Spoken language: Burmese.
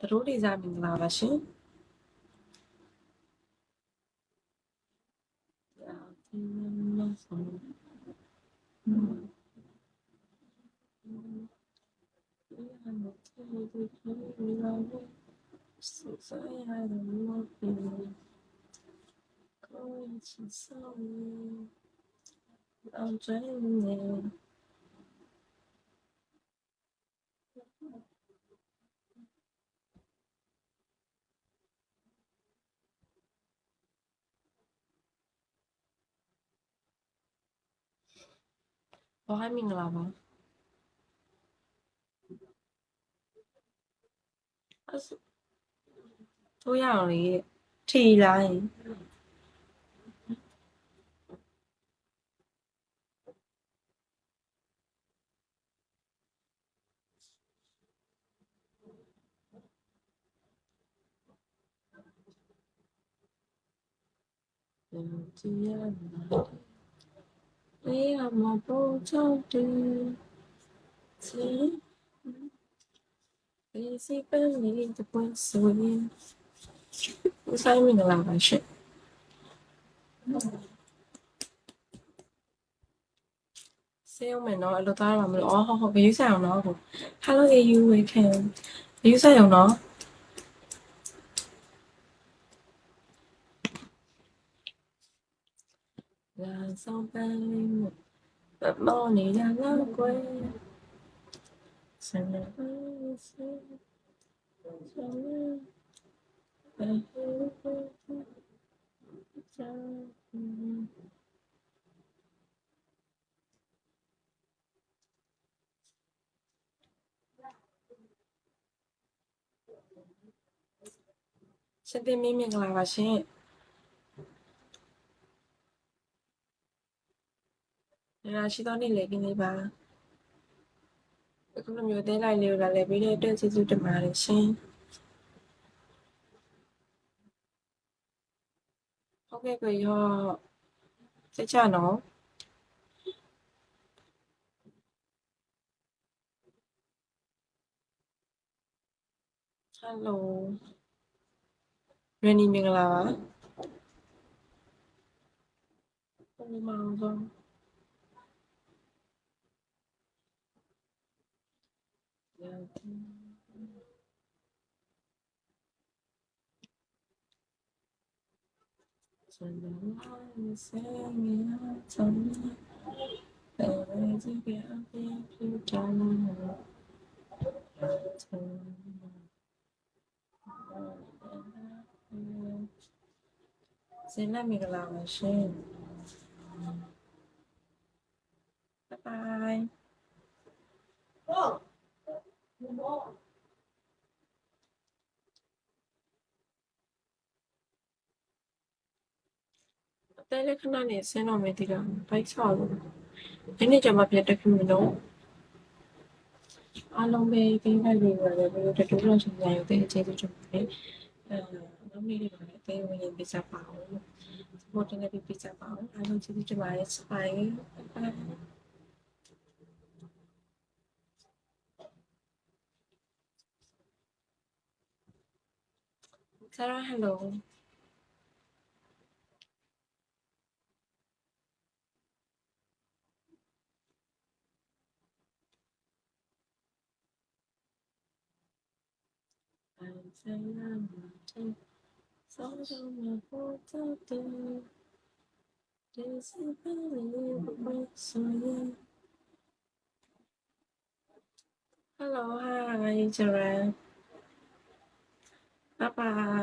တို့လေးစားမင်္ဂလာပါရှင်ဘာမင်္ဂလာပါတို့ရအောင်လေထီလာရင်ဒီရမှာအေးအမပေါ်ချောက်တူစီစီပန်းလေးတပွင့်ဆိုရင်ဦးဆိုင်မင်္ဂလာပါရှင်ဆေးအောင်မယ်နော်အလုပ်သားရမှာမလို့ဟုတ်ဘယ်ယူဆိုင်အောင်နော်ကို Hello AU we can ဘယ်ယူဆိုင်အောင်နော်လာဆောင်ပန်းလေးမောင်နေရတော့ကွယ်စနေပါစေစနေဘယ်ရှင်တင်မင်္ဂလာပါရှင်ဒါရှိတော့နေလေကင်းလေးပါအခုလိုမျိုးတဲလိုက်လေးကိုလာလဲပြီးတဲ့အတွက်ကျေးဇူးတင်ပါတယ်ရှင်ဟုတ်ကဲ့ကိုရောစိတ်ချနော်ဟယ်လိုရန်နီမင်္ဂလာပါဘယ်မှာတော့စနေပါစေမင်းသမီးဘယ်ဒီပြအပြည့်ပြတောင်းလို့စနေမင်္ဂလာပါရှင် Bye bye တဲလက်ခဏနေဆင်းတော့မယ်ဒီကဘိုက်ချလို့ဒီနေ့ကျမပြတ်တက်ပြီနော်အားလုံးပဲဒီဘက်လေးပါလေဘယ်လိုတူလို့ရှင်ညာရုပ်တဲ့အခြေအနေတွေပဲနောက်နေ့တွေပါလေတဲဝင်ရင်ပြချပါအောင် support နဲ့ပြချပါအောင်အားလုံးကျေးဇူးတင်ပါတယ် bye Sarah hello I'm saying so my photo do this is really so yeah hello hi Sarah bye bye